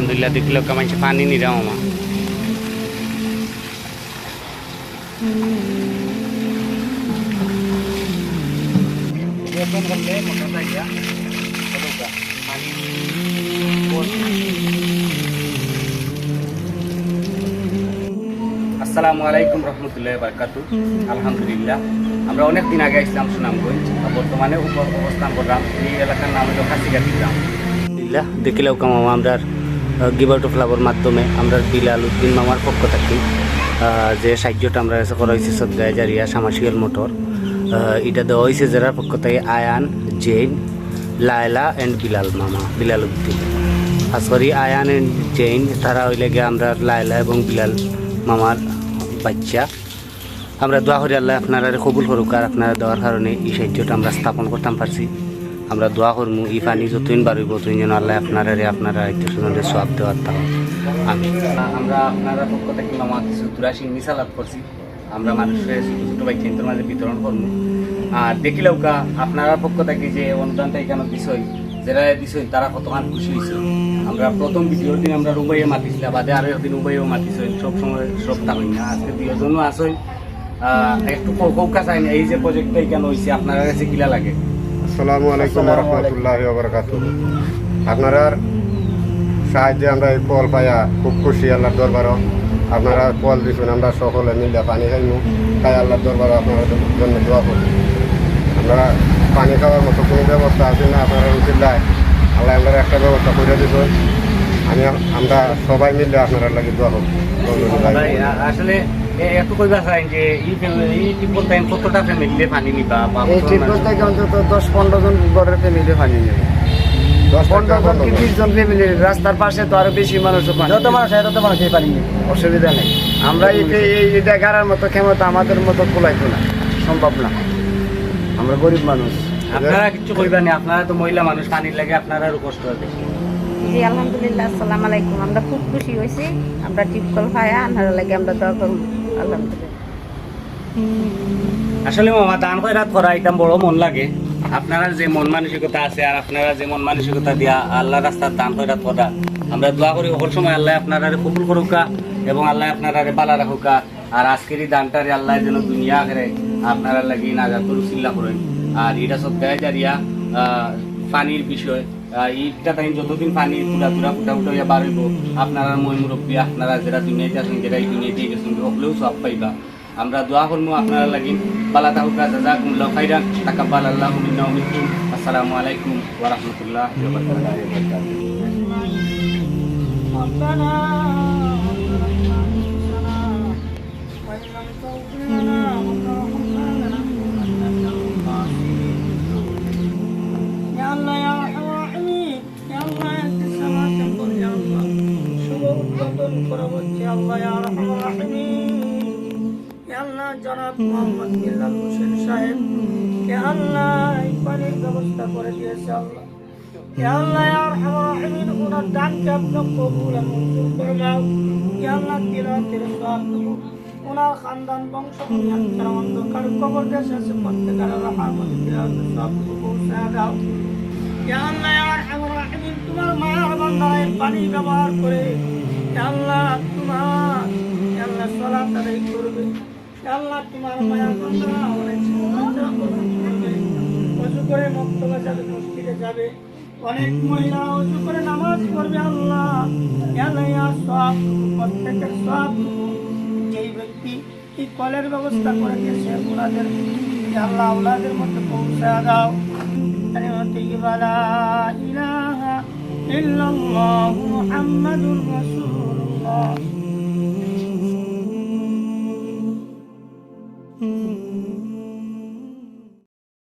আলহামদুলিল্লাহ দেখলে মানুষ পানি নিরা মামা আসসালামু আলাইকুম রহমতুল্লাহ বারাকাতু। আলহামদুলিল্লাহ আমরা অনেক দিন আগে আসলাম সুনামগঞ্জ, বর্তমানে অবস্থান করলাম এই এলাকার নাম হলো কাশিগাতি গ্রাম। দেখিলেও মামা আমরা গিভ আউট অফ লাভের মাধ্যমে আমরা বিলাল উদ্দিন মামার পক্ষ থাকি যে সাহায্যটা আমরা করা হয়েছে সদগায় জারিয়া সামাসিয়াল মোটর, এটা দেওয়া হয়েছে যারা পক্ষ থেকে আয়ান, জৈন, লায়লা অ্যান্ড বিলাল মামা, বিলাল উদ্দিন। খাস করি আয়ান অ্যান্ড জৈন তারা হইলে গিয়ে আমরা লায়লা এবং বিলাল মামার বাচ্চা। আমরা দোয়া করি আল্লাহ আপনারা কবুল করুক, আর আপনারা দেওয়ার কারণে এই সাহায্যটা আমরা স্থাপন করতাম পারছি। আমরা দোয়া করবো এই পানি যতদিন বাড়িব ততদিন যেন আল্লাহ আপনারা আত্মীয় সব দেওয়ার থাকুন। আমরা আপনারা পক্ষ থেকে মামা কিছু দুরাশি মিসালাত করছি, আমরা মানুষের ছোটো ছোটো বাচ্চাদের মাঝে বিতরণ করবো। আর দেখিলেও আপনারা পক্ষ থেকে যে অনুদানটা এখানে দিছই, যারা দিছই তারা কতক্ষণ খুশি হয়েছে। আমরা প্রথম ভিডিওর দিন আমরা রুবাইয়ে মাতিছিলাম, বাদে আরও একদিন রুবাইয়েও মাতিছই, সবসময় সবটা হই না। আজকে দুজনও আসই, একটু কৌকা চাই না এই যে প্রজেক্টটা এখানে হয়েছে আপনারা কাছে কিলা লাগে? আসসালামু আলাইকুম রহমতুল্লাহি ওয়া বারাকাতুহু। আপনার সাহায্যে আমরা এই কল পাইয়া খুব খুশি। আল্লাহর দরবারও আপনারা কল দিচ্ছেন, আমরা সকলে মিলে পানি খাইমু, তাই আল্লাহর দরবারও আপনার জন্য দোয়া করি। আমরা পানি খাওয়ার মতো কোনো ব্যবস্থা আছে না, আপনারা উচিল্লায় আল্লাহ আমরা একটা ব্যবস্থা করে দিচ্ছেন। আমরা সবাই মিলে আপনারা লাগে দোয়া হোক। আসলে একটু কইবা চাই যে এই টিপল টাইম কতটা ফ্যামিলি পানি নিবা? এই টিপল থেকে অন্তত 10-15 জন ঘরের ফ্যামিলি পানি নেবে। 10-15 জন কি 20 জন ফ্যামিলি, রাস্তার পাশে তো আরো বেশি মানুষ, যত মানুষ এই পানি নেবে, অসুবিধা নেই। আমরা এটা গাড়ার মতো ক্ষমতা আমাদের মতো কুলাইতো না, সম্ভব না, আমরা গরিব মানুষ। আপনারা কিছু কইবা না, আপনারা তো মহিলা মানুষ, পানির লাগে আপনারা আরো কষ্ট হবে। জি আলহামদুলিল্লাহ, আসসালামু আলাইকুম। আমরা খুব খুশি হয়েছি, আমরা টিপকল পায়া আনার লাগে আমরা দোয়া করব। আলহামদুলিল্লাহ। আসলে মামা দান খয়রাত করা এটা বড় মন লাগে। আপনারা যে মন মানসিকতা আছে আর আপনারা যে মন মানসিকতা দিয়া আল্লাহ রাস্তার দান খয়রাত করা, আমরা দোয়া করি সকল সময় আল্লাহ আপনারা কবুল করুকা এবং আল্লাহ আপনারা বালা রাখুকা। আর আজকের এই দানটারে আল্লাহ যেন দুনিয়া করে আপনারা লাগি নাজাতুল উসিলা করেন। আর এটা সব দেয় জারিয়া পানির বিষয়, এইটা তাই যতদিন পানি ফুটা হইয়া বার হইব, আপনারা মই মুরব্বী আপনারা যারা দুনিয়াতে আছেন, যারা এই দুনিয়াতে গেছেন সকলেও সব পাইবা। আমরা দোয়া করবো আপনারা লাগি বালা তাহুকা জাযাকুমুল্লাহু খাইরান, তাকাব্বালাল্লাহু মিন্না ওয়া মিনকুম। আসসালামু আলাইকুম ওয়া রাহমাতুল্লাহি ওয়া জনাব মোহাম্মদ বিল্লাল হোসেন সাহেব পানির ব্যবস্থা করে দিয়েছে। আল্লাহ ইয়া আরহামার রাহিমিন, ওনার দানকে আপনি কবুল আর মঞ্জুর করে নাও। ইয়া আল্লাহ তিলাওয়াতের সওয়াব দেবো, ওনার খানদান বংশ যারা অন্ধকার কবর দেশে আছে প্রত্যেকের রহমত তিলাওয়াতের সওয়াব পৌঁছায় দাও। ইয়া আল্লাহ ইয়া আরহামার রাহিমিন, তোমার মায়ার বান্দারা পানি ব্যবহার করে আল্লাহ তোমার সালাত আদায় করবে। আল্লাহ তোমার মায়া বান্দারা অনেক ওযু করে মক্তবে যাবে, মসজিদে যাবে, অনেক মহিলা ওযু করে নামাজ পড়বে। আল্লাহ সব প্রত্যেকের সব যেই ব্যক্তি এই কলের ব্যবস্থা করে দিয়েছে ওনাদের আল্লাহ ওনাদের মধ্যে পৌঁছা দাও। লা ইলাহা ইল্লাল্লাহু মুহাম্মাদুর রাসূলুল্লাহ।